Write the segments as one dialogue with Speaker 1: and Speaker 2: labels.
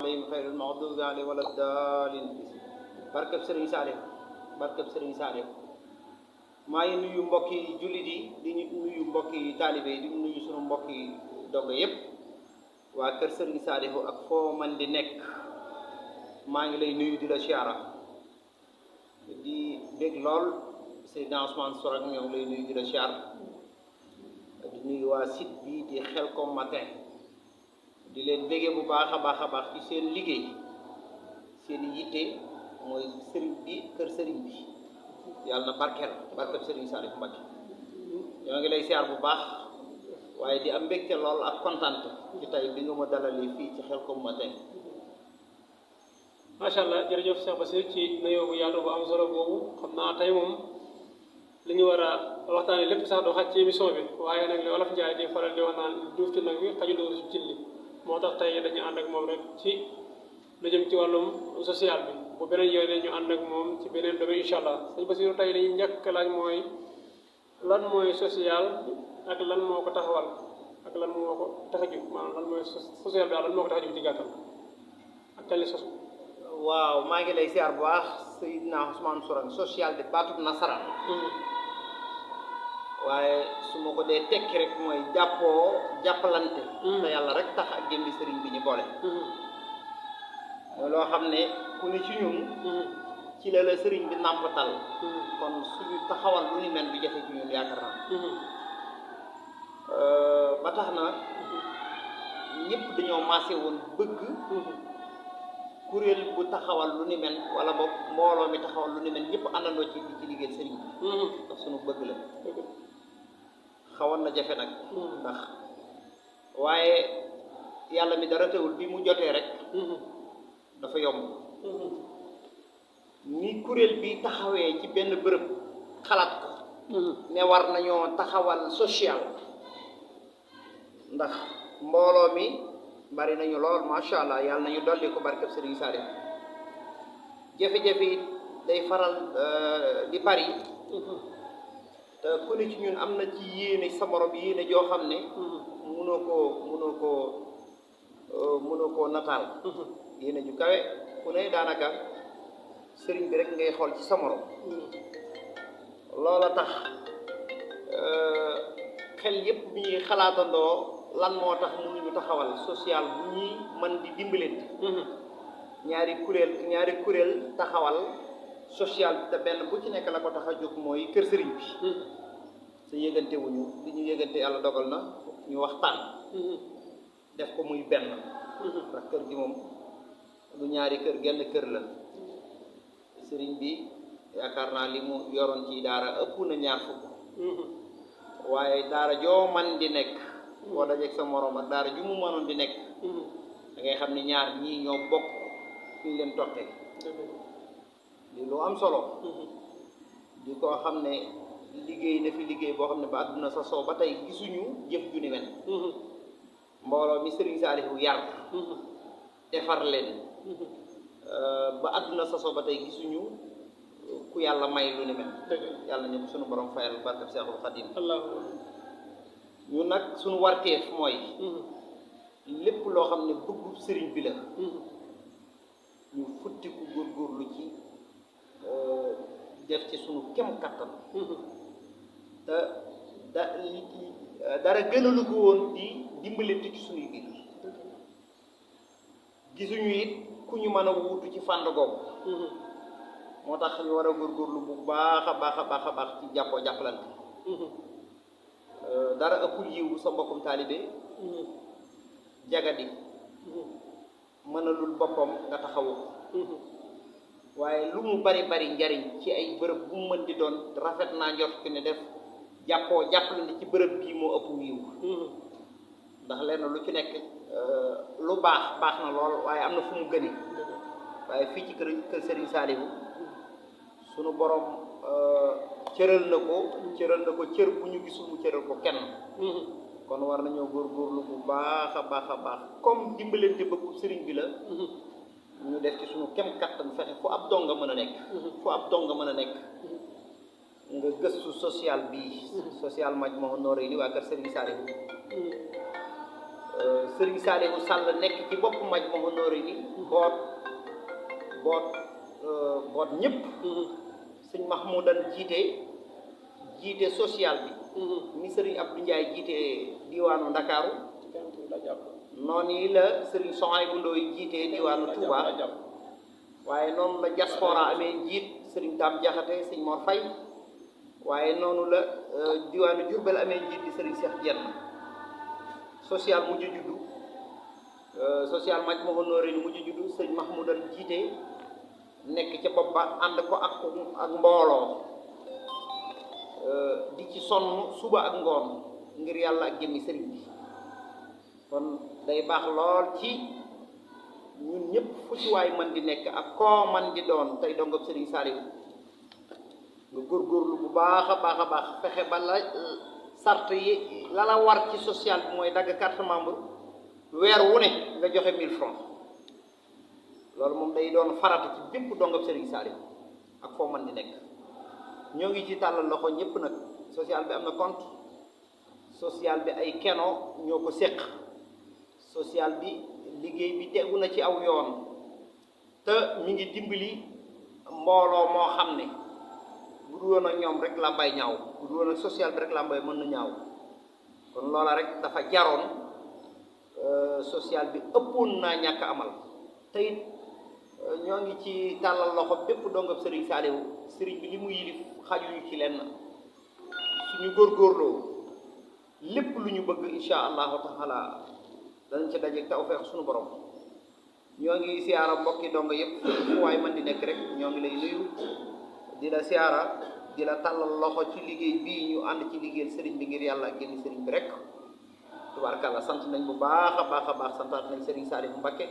Speaker 1: alayhim xayril maxduubi alayhim wala daalin barkeb Sëriñ Saalix barkeb Sëriñ Saalix maa ngi nuyu mbokki jullit yi di nuyu mbokki taalibe yi di nuyu sunu mbokki dogg yépp waa kër Sëriñ Saalixu ak foo man di nekk maa ngi lay nuyu di la siyaara di bég lool Seydina Ousmane Sourang ñoo ngi lay nuyu di la siyaar di nuyu waa site bi di Khelcom Matin di leen béggee bu baax a baax ci seen liggéey seen yitte mooy sëriñ bi kër sëriñ bi yàlla na barkeel barkeb Sëriñ Saalix Mbacké ñoo ngi lay siyaar bu baax waaye di am mbégte lool ak kontante ci tey bi nga ma dalalee fii ci Khelcom Matin.
Speaker 2: macha allah jërëjëf Cheikh Bassir ci nuyoo bu yaatu bu am solo boobu xam naa tey moom li ñu war a waxtaanee lépp sax doo xaj ci émission bi waaye nag li Wolof Njaay di faral di wax naan duuf ci nag wi xaju dugg ci cin li moo tax tey dañu ànd ak moom rek ci lu jëm ci wàllum social bi bu beneen yoon ñu ànd ak moom ci beneen domaine incha allah sëñ Bassirou tey dañuy njëkk laaj mooy lan mooy social ak lan moo ko taxawal ak lan moo ko tax a jóg maanaam lan mooy social bi daal lan moo ko tax a jóg ci gàttal ak kañ la sos.
Speaker 1: waaw maa ngi lay siyaar bu baax Seydina Ousmane Sourang social de baatub nasaraan waaye su ma ko dee tekki rek mooy jàppalante te yàlla rek tax ak jëmbi sëriñ bi ñu boole mooy loo xam ne ku ne ci ñun ci la la sëriñ bi nàmpatal kon suñu taxawal lu ni mel bi jafe ci ñun yaakaar naa ba tax na ñëpp dañoo maase woon bëgg kuréel bu taxawal lu ni mel wala boog mbooloo mi taxawal lu ni mel ñëpp àndandoo ci liggéeyal sëriñ bi ndax suñu bëgg la xawoon na jafe nag ndax waaye yàlla mi dara teewul bi mu jotee rek dafa yomb ni kuréel bi taxawee ci benn bërëb xalaat ko ne war nañoo taxawal social ndax mbooloo mi bari nañu lool macha allah yàlla nañu dolli ko barkeb Sëriñ Saalix jafe-jafe it day faral di bari te ku ne ci ñun am na ci yéene sa morom yéene joo xam ne mënoo koo nataal yéene ju kawe ku ne daanaka sëriñ bi rek ngay xool ci sa morom loola tax xel yépp bi ñuy xalaatandoo lan moo tax mënuñu taxawal social bu ñuy mën di dimbalante ñaari kuréel taxawal social bi te benn bu ci nekk la ko tax a jóg mooy kër sëriñ bi sa yëgante wuñu li ñu yëgante yàlla dogal na ñu waxtaan def ko muy benn ndax kër gi moom du ñaari kër genn kër la sëriñ bi yaakaar naa li mu yoroon ci daara ëpp na 20 waaye daara joo man di nekk boo dajeeg sa moroom ak daara ju mu mënoon di nekk da ngay xam ne ñaar ñii ñoo bokk fi ñu leen toqee li lu am solo di koo xam ne liggéey na fi liggéey boo xam ne ba àdduna sa soo ba tey gisuñu jëf ju ni mel mbooloo mi Sëriñ Saalixu yar defar leen ba àdduna sa soo ba tey gisuñu ku yàlla may lu ni mel yàlla ñu ko suñu borom fayal barkeb Seexul Xadiim ñun nag suñu warteef mooy lépp loo xam ne bëggu sëriñ bi la ñu futtiku góorgóorlu ci def ci suñu kem kattan te dara gënalu ko woon di dimbalante ci suñuy biir gisuñu it ku ñu mën a wuutu ci fànn googu moo tax ñu war a góorgóorlu bu baax a baax ci jàppalante dara ëppul yiwu sa mbokkum taalibe jagadi mënalul boppam nga taxawu waaye lu mu bari njariñ ci ay bërëb bu mu mën di doon rafet naa njort ne def jàppalante ci bërëb bii moo ëpp yiw ndax lenn lu ci nekk lu baax na lool waaye am na fu mu gëne waaye fii ci kër Sëriñ Saalixu sunu borom cëral na ko cër bu ñu gisul mu cëral ko kenn kon war nañoo góorgóorlu bu baax a baax comme dimbalante bëggu sëriñ bi la ñu def ci suñu kem kattan fexe fu ab donga mën a nekk nga gëstu social bi social Majmahun Nurayni waa kër Sëriñ Saalixu Serigne Saliou Sall nekk ci bopp Majmahun Nurayni boot ñëpp. sëñ Mahmoudan jiite social bi. ni Serigne Abdou Ndiaye jiite diwaanu Ndakaaru. noonu la Serigne Souhaïbou Ndoye jiite diwaanu Touba. waaye noonu la diaspora amee njiit Serigne Dame Diakhaté sëñ Mor Faye. waaye noonu la diwaanu Diourbel amee njiit di Serigne Cheikh Diène. social mujj juddu social Majmahun Nurayni mujj juddu sëñ Mahmoudan jiite nekk ca bopp ba ànd ko ak mbooloo di ci sonn suba ak ngoon ngir yàlla ak jëmmi sëriñ bi kon day baax lool ci ñun ñëpp fu ci waay man di nekk ak koo man di doon tey dongab Serigne Saliou nga góorgóorlu bu baax a baax fexe ba la sart yi la la war ci social bi mooy dagg carte membre weer wu ne nga joxe 1000 francs loolu moom day doon farata ci bépp dongab Serigne Saliou ak foo man di nekk ñoo ngi ci tàllal loxo ñëpp nag social bi am na compte social bi ay keno ñoo ko séq social bi liggéey bi tegu na ci aw yoon te mi ngi dimbali mbooloo moo xam ne bu dul woon ak ñoom rek làmbaay ñaaw bu dul woon ak social bi rek làmbaay mën na ñaaw kon loola rek dafa jaroon social bi ëppoon naa ñàkk amal te it ñoo ngi ci tàllal loxo bépp dongab Serigne Saliou Serigne bi li mu yilif xajuñu ci lenn suñu góorgóorloo lépp lu ñu bëgg insha allahu taala danañ ci daje tawfeex suñu borom ñoo ngi siyaara mbokki dongo yëpp fu waay man di nekk rek ñoo ngi lay nuyu di la siyaara di la tàllal loxo ci liggéey bii ñu ànd ci liggéeyal Serigne bi ngir yàlla ak génn Serigne bi rek tubaarkàlla sant nañ bu baax a baax santaat nañ Serigne Saliou Mbacké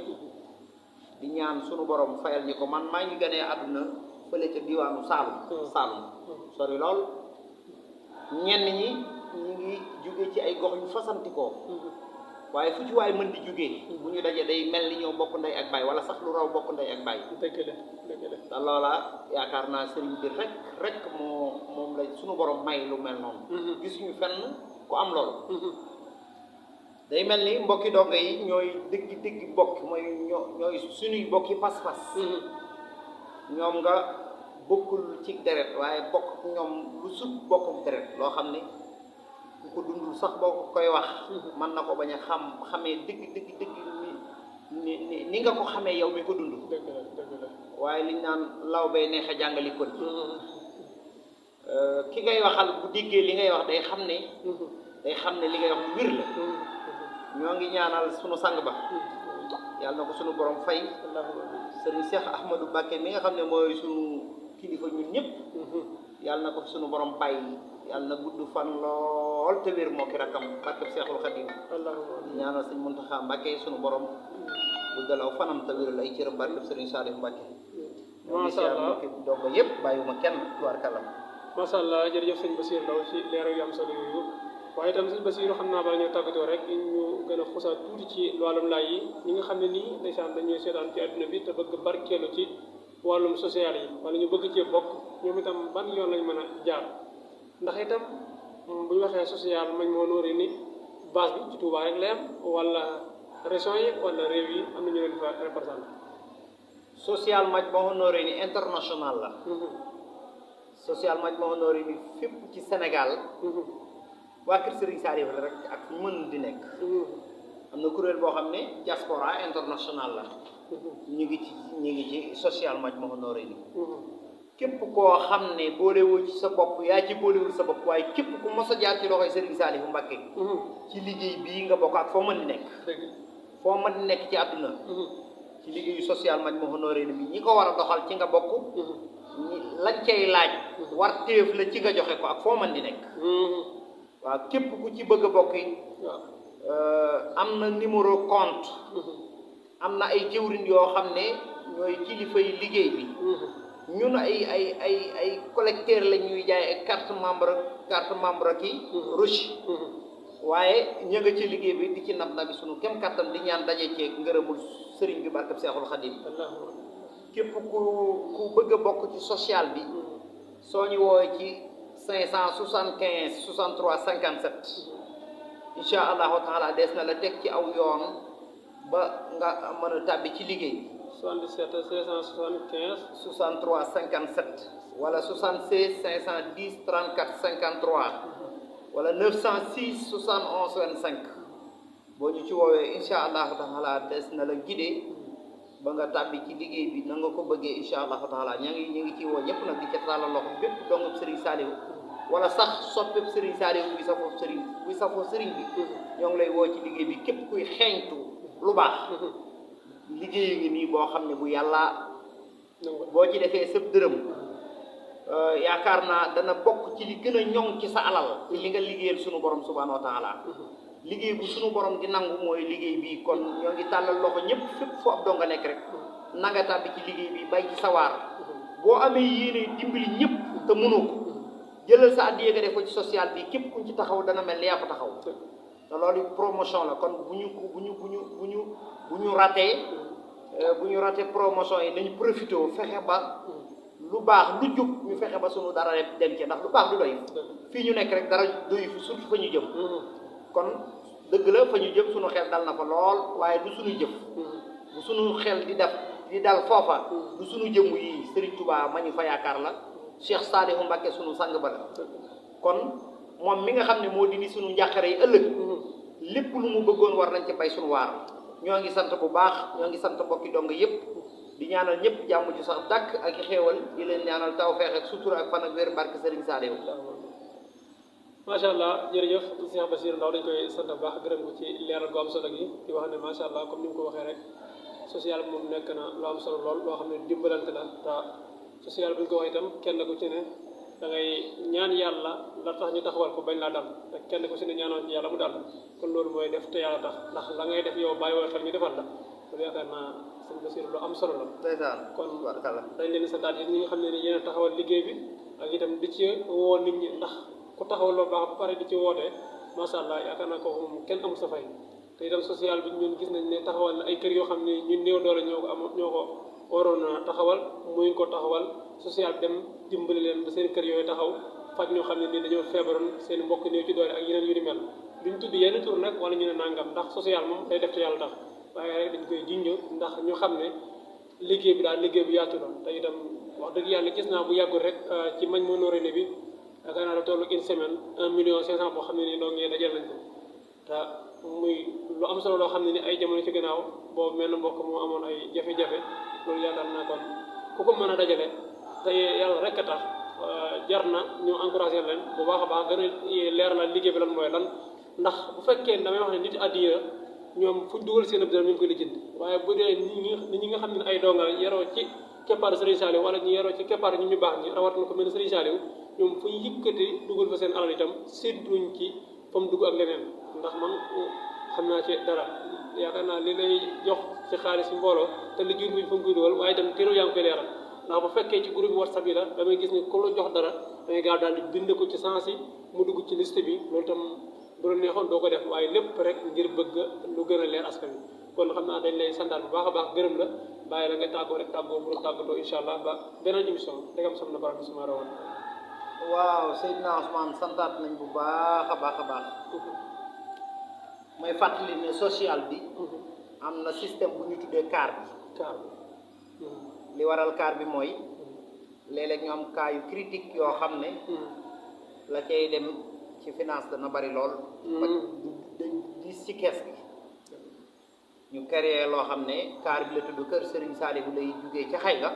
Speaker 1: di ñaan sunu borom fayal ñi ko man maa ngi ganee àdduna fële ca diwaanu Saalum sori lool ñenn ñi ñu ngi jóge ci ay gox yu fasantikoo waaye fu ci waay mën di jógee bu ñu dajee day mel ni ñoo bokk ndey ak baay wala sax lu raw bokk ndey ak baay
Speaker 2: dëgg la
Speaker 1: te loola yaakaar naa sëriñ bi rek moom la sunu borom may lu mel noonu gisuñu fenn ku am loolu day mel ni mbokki donga yi ñooy dëgg bokk mooy ñooy suñuy bokki pas-pas ñoom nga bokkul ci deret waaye bokk ñoom lu sut bokkum deret loo xam ne ku ko dundul sax boo ko koy wax mën na ko bañ a xamee dëgg ni nga ko xamee yow mi ko dund
Speaker 2: dëgg la
Speaker 1: waaye liñ naan law bay neex a jàngali ko ki ngay waxal bu déggee li ngay wax day xam ne li ngay wax lu wér la ñoo ngi ñaanal sunu sang ba yàlla na ko sunu borom fay Serigne Cheikh Ahmadou Mbacké mi nga xam ne mooy sunu kilifa ñun ñëpp yàlla na ko sunu borom bàyyi yàlla na gudd fan lool te wér moo ki rakkam barkeb Seexul Xadim ñaanal sëñ Muntaxa Mbacké sunu borom guddalaw fanam te wéral ay cëram barkeb Serigne Saliou Mbacké
Speaker 2: masha Allah
Speaker 1: donga yëpp bàyyiwuma kenn tubaarkàlla
Speaker 2: masha Allah jërëjëf sëñ Bassirou Ndaw ci leeral yu am solo yooyu waaye itam sëñ Bassirou xam naa bala ñoo tàggatoo rek ñu gën a xusaat tuuti ci wàllum laaj yi ñi nga xam ne nii ndeysaan dañuy seetaan ci àdduna bi te bëgg barkeelu ci wàllum social yi wala ñu bëgg cee bokk ñoom itam ban yoon lañ mën a jaar ndax itam bu ñu waxee social Majmahun Nurayni base bi ci Touba rek la yam wala région yi wala réew yi am na ñu leen fa représenté
Speaker 1: social Majmahun Nurayni international la social Majmahun Nurayni fépp ci Sénégal waa kër Serigne Saliou la rek ak fu mën di nekk am na kuréel boo xam ne diaspora international la ñu ngi ci social Majmahun Nurayni képp koo xam ne boolewoo ci sa bopp yaa ci boolewul sa bopp waaye képp ku mos a jaar ci loxoy Serigne Saliou Mbacké ci liggéey bii nga bokk ak foo mën di nekk foo mën di nekk ci àdduna ci liggéeyu social Majmahun Nurayni bi ñi ko war a doxal ci nga bokk lañ cay laaj war téef la ci nga joxe ko ak foo mën di nekk waaw képp ku ci bëgg a bokk yi am na numéro compte am na ay jëwriñ yoo xam ne ñooy kilifa yi liggéey bi ñun ay collecteur la ñuy jaay ay carte membre ki rochi waaye ña nga ci liggéey bi di ci nab nabi sunu kem kattan di ñaan daje ceeg ngërëmul sëriñ bi barkab Seexul Xadim képp ku bëgg a bokk ci social bi soo ñu woowee ci 575 63 57 incha allahu taala des na la teg ci aw yoon ba nga mën a tàbbi ci liggéey
Speaker 2: 77 575
Speaker 1: 63 57 wala 76 510 34 53 wala 906 71 25 boo ñu ci woowee incha allahu taala des na la guidé ba nga tàbbi ci liggéey bi na nga ko bëggee incha allahu taala ñu ngi ciy woo ñëpp nag di ca tàllal loxo bépp dongub Serigne Saliou wala sax soppeb Serigne Saliou buy safoo Serigne bi ñoo ngi lay woo ci liggéey bi képp kuy xeeñtu lu baax liggéey ngi nii boo xam ne bu yàlla boo ci defee sëb dërëm yaakaar naa dana bokk ci li gën a ñoŋ ci sa alal ci li nga liggéeyal sunu borom subhanahu wa taala liggéey bu sunu borom di nangu mooy liggéey bi kon ñoo ngi tàllal loxo ñëpp fépp fu ab donga nekk rek nanga tàbbi ci liggéey bi bay ci sawaar boo amee yéene dimbali ñëpp te mënoo ko jëlal sa addiya nga def ko ci social bi képp kuñ ci taxaw dana mel ni yaa ko taxaw te loolu promotion la kon bu ñu raté promotion yi nañu profité fexe ba lu baax lu jub ñu fexe ba sunu dara dem ci ndax lu baax du doy fii ñu nekk rek dara doy fi surtout fa ñu jëm kon dëgg la fa ñu jëm sunu xel dal na fa lool waaye du sunu jëf bu sunu xel di dal foofa du sunu jëmm yi Serigne Touba ma ñu fa yaakaar la Cheikh Saliou Mbacké sunu sang ba la kon moom mi nga xam ne moo dindi sunu njàqare yi ëllëg lépp lu mu bëggoon war nañ ci bay sunu waar ñoo ngi sant bu baax ñoo ngi sant mbokki dong yëpp di ñaanal ñëpp jàmm ci sax dàkk ak i xéewal di leen ñaanal tawfeex ak sutura ak fan ak wér barke Serigne Saliou
Speaker 2: macha allah jërëjëf Cheikh Bassirou Ndaw dañ koy sant bu baax gërëm ko ci leeral gu am solo gi di wax ne macha allah comme ni mu ko waxee rek social moom nekk na lu am solo lool loo xam ne dimbalante la te social bu ñu ko wax itam kenn ku ci ne da ngay ñaan yàlla la tax ñu taxawal ko bañ laa dal te kenn ku ci ne ñaanoon ci yàlla mu dal kon loolu mooy def te yàlla tax ndax la ngay def yow bàyyi woo xel ñu defal la loolu yaakaar naa sëñ Bassirou lu am solo la. kon dañ leen di santaat yi ñi nga xam ne ni yéen a taxawal liggéey bi ak itam di ci woo nit ñi ndax ku taxaw loo baax ba pare di ci wootee macha allah yaakaar naa ko moom kenn amul sa fay te itam social bi ñun gis nañ ne taxawal na ay kër yoo xam ne ñun néew doole ñoo ko waroon a taxawal muy ko taxawal social dem dimbali leen ba seen kër yooyu taxaw faj ñoo xam ne nii dañoo feebaroon seen mbokk néew ci doole ak yeneen yu ni mel duñ tudd yenn tur nag wala ñu ne nangam ndax social moom day def te yàlla tax waaye rek dañ koy junjoo ndax ñu xam ne liggéey bi daal liggéey bi yaatu la te itam wax dëgg yàlla gis naa bu yàggul rek ci mañ moo nooré ne bi yaakaar naa la tollu une semaine 1,500,000 boo xam ne nii doo ngee dajal nañ ko te muy lu am solo loo xam ne ni ay jamono ci gannaaw boobu mel na mbokk moo amoon ay jafe-jafe loolu yaakaar naa kon ku ko mën a dajale te yàlla rek a tax jar na ñu encouragé leen bu baax a baax gën a leer la liggéey bi lan mooy lan ndax bu fekkee damay wax ne nit addiya ñoom fu dugal seen dara ñu ngi koy lijjanti waaye bu dee nit ñi nga xam ne ay donga yaroo ci keppaaru Serigne Saliou wala ñu yaroo ci keppaaru ñu baax ñi rawat na ko mel ne Serigne Saliou ñoom fu ñu yëkkati dugal fa seen alal itam sédduñ ci fa mu dugg ak leneen ndax man xam naa ci dara yaakaar naa li lay jox ci xaalis ci mbooloo te liggéey buñ fa mu koy dugal waaye itam teru yaa ngi koy leeral ndax bu fekkee ci groupe WhatsApp yi la damay gis ni ku la jox dara dangay gaaw daal di bind ko ci sens yi mu dugg ci liste bi loolu itam bu la neexoon doo ko def waaye lépp rek ngir bëgg lu gën a leer askan wi kon xam naa dañ lay santaat bu baax a baax gërëm la bàyyi la nga tàggoo rek tàggoo bu tàggatoo incha allah ba beneen émission dégam sam na barak bi suma rawoon
Speaker 1: waaw Seydina Ousmane santaat nañ bu baax a baax a baax may fàttali ne social bi am na système bu ñu tuddee CAR bi li waral CAR bi mooy léeg-léeg ñu am cas yu critique yoo xam ne la cay dem ci finance dana bari lool ba di ci kees gi ñu créé loo xam ne CAR bi la tudd kër Serigne Saliou lay jugee ca xay nga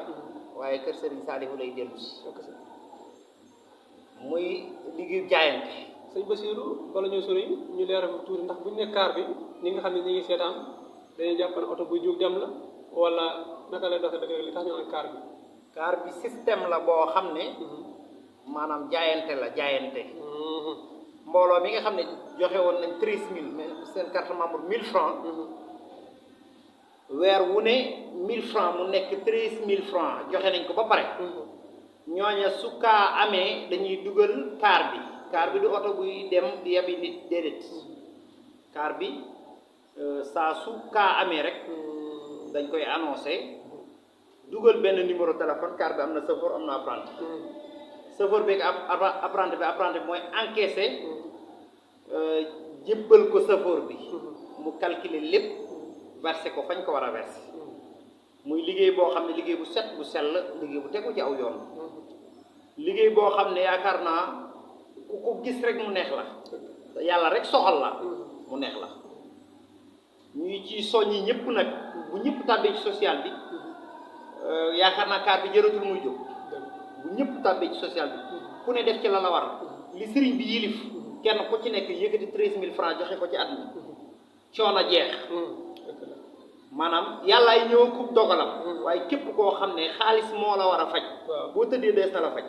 Speaker 1: waaye kër Serigne Saliou lay dellu si muy liggéeyu jaayante.
Speaker 2: sëñ Bassirou bala ñoo sori ñu leeral tuuti ndax bu ñu ne CAR bi ñi nga xam ne ñi ngi seetaan dañuy jàpp ne oto buy jóg dem la wala naka lay doxee dëgg li tax ñu naan CAR bi.
Speaker 1: CAR bi système la boo xam ne maanaam jaayante la jaayante. mbooloo mi nga xam ne joxe woon nañ 13000 mais seen carte membre 1000 francs weer wu ne 1000 francs mu nekk 13000 francs joxe nañ ko ba pare. ñooña su kaa amee dañuy dugal CAR bi du oto buy dem di yabi nit déedéet CAR bi saa su kaa amee rek dañ koy annoncé dugal benn numéro téléphone CAR bi am na chauffeur am na apprenti chauffeur bi ak apprenti bi mooy encaissé jébbal ko safoor bi mu calculer lépp versé ko fañ ko war a versé muy liggéey boo xam ne liggéey bu set bu sell liggéey bu tegu ci aw yoon liggéey boo xam ne yaakaar naa ku ko gis rek mu neex la te yàlla rek soxal la mu neex la ñuy ci soññi ñëpp nag bu ñëpp tàbbee ci social bi yaakaar naa kaar bi jëratul muy jóg bu ñëpp tàbbee ci social bi ku ne def ci la la war li sëriñ bi yilif kenn ku ci nekk yëkkati 13000 francs joxe ko ci at mi coono jeex maanaam yàllaay ñëw ku dogalam waaye képp koo xam ne xaalis moo la war a faj boo tëddee dees na la faj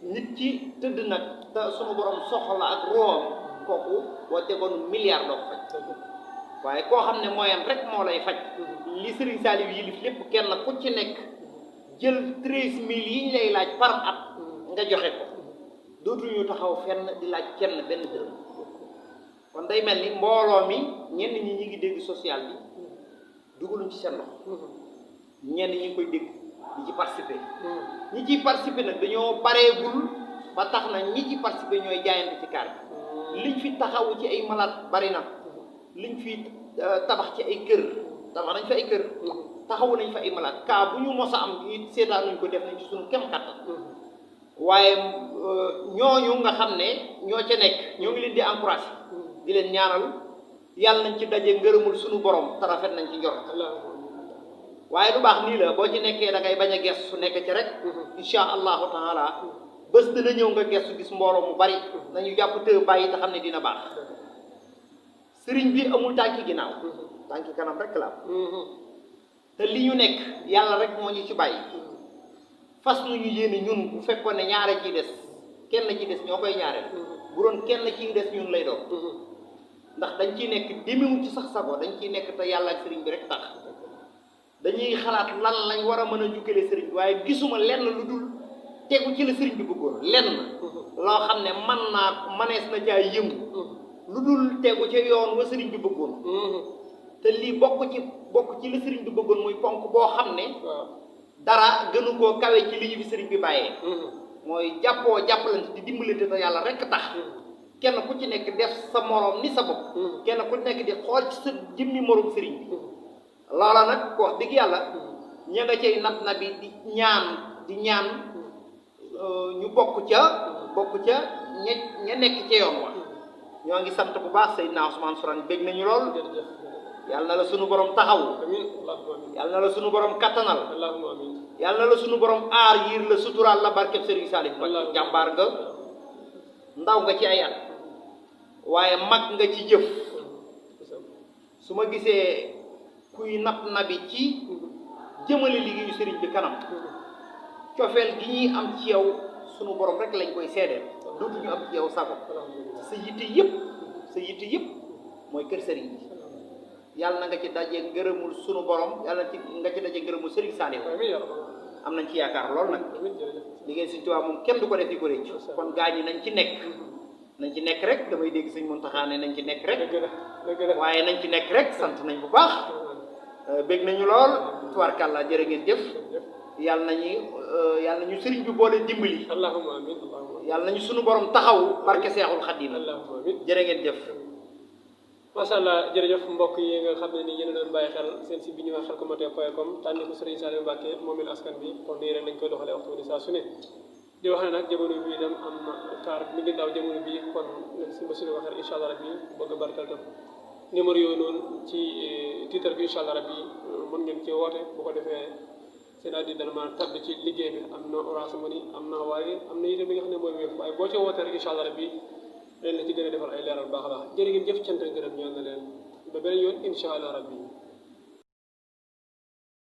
Speaker 1: nit ci tëdd nag te sunu borom soxla ak room kooku boo tegoon milliard doo ko faj waaye koo xam ne mooyam rek moo lay faj li Serigne Saliou yilif lépp kenn ku ci nekk jël 13000 yi ñu lay laaj par at nga joxe ko dootuñu taxaw fenn di laaj kenn benn dërëm kon day mel ni mbooloo mi ñenn ñi ñi ngi dégg social bi dugaluñ ci seen loxo ñenn ñi ngi koy dégg di ci participer ñi ciy participer nag dañoo bareegul ba tax na ñi ci participer ñooy jaayante ci kaar bi liñ fi taxawu ci ay malade bari na liñ fi tabax ci ay kër tabax nañ fa ay kër taxawu nañ fa ay malade kaa bu ñu mos a am it seetaan nañ ko def nañ ci suñu kem kattan waaye ñooñu nga xam ne ñoo ca nekk ñoo ngi leen di encouragé di leen ñaanal yàlla nañ ci daje ngërëmul suñu borom te rafet nañ ci njort waaye lu baax nii la boo ci nekkee da ngay bañ a gestu nekk ci rek insha allahu taala bés dina ñëw nga gestu gis mbooloo mu bari nañu jàpp te bàyyi te xam ne dina baax sëriñ bi amul tànki ginnaaw tànki kanam rek la te li ñu nekk yàlla rek moo ñu ci bàyyi fas nu ñu yéene ñun bu fekkoon ne ñaare ciy des kenn ci des ñoo koy ñaareel bu doon kenn ciy des ñun lay doon ndax dañ ciy nekk demiwul ci sax sago dañ ciy nekk te yàlla ak sëriñ bi rek tax dañuy xalaat lan lañ war a mën a jukkale sëriñ bi waaye gisuma lenn lu dul tegu ci la sëriñ bi bëggoon lenn loo xam ne man naa manees na caa yëngu lu dul tegu ca yoon wa sëriñ bi bëggoon te lii bokk ci la sëriñ bi bëggoon muy ponk boo xam ne dara gënu koo kawe ci li ñu fi sëriñ bi bàyyee mooy jàppoo jàppalante di dimbalante te yàlla rek tax kenn ku ci nekk def sa moroom ni sa bopp kenn ku ci nekk di xool ci sa jëmmi moroom sëriñ bi loola nag ko wax dëgg yàlla ña nga cay nat na bi di ñaan ñu bokk ca ña nekk ca yoon wa ñoo ngi sant bu baax Seydina Ousmane Sourang bég nañu lool yàlla na la sunu borom taxaw yàlla na la sunu borom kattanal yàlla na la sunu borom aar yiir la suturaal la barkeb Serigne Salif Mbacké jàmbaar nga ndaw nga ci ay at waaye mag nga ci jëf su ma gisee kuy nabi ci jëmale liggéeyu sëriñ bi kanam cofeel gi ñuy am ci yow sunu borom rek lañ koy seedeel dootuñu am ci yow sago sa yitte yëpp mooy kër sëriñ bi yàlla na nga ci daje ngërëmul sunu borom yàlla nga ci daje ngërëmul sëriñ Saliou am nañ ci yaakaar lool nag liggéey Sëriñ Tuubaa moom kenn du ko def di ko réccu kon gaa ñi nañ ci nekk rek damay dégg Sëriñ Muntaxa ne nañ ci nekk rek waaye nañ ci nekk rek sant nañ bu baax bég nañu lool tubaarkàlla jërë ngeen jëf yàlla nañu sëriñ bi boole dimbali
Speaker 2: allahumma amin
Speaker 1: yàlla nañu sunu borom taxaw barke Seexul Xadiim jërë ngeen jëf
Speaker 2: macha allah jërëjëf mbokk yi nga xam ne ni yéen a doon bàyyi xel seen site bi ñuy wax Khelcom tànni ko Serigne Saliou Mbacké moomil askan bi kon nii rek lañ koy doxalee waxtu bi saa su ne di wax ne nag jamono bii dem am na kaar mi ngi daaw jamono bii kon nag si mbasinu waxee incha allah rabbi bëgg a barkeel tam numéro yooyu noonu ci titre bi incha allah rabbi mën ngeen ci woote bu ko defee seen addi dana ma tabbi ci liggéey bi am na Orange Money am na waaye am na itam li nga xam ne mooy wéef waaye boo ci wootee rek incha allah rabbi leen la ci gën a defal ay leeral baax a baax jërë ngeen jëf cant ngërëm ñaan na leen ba beneen yoon incha allah rabbi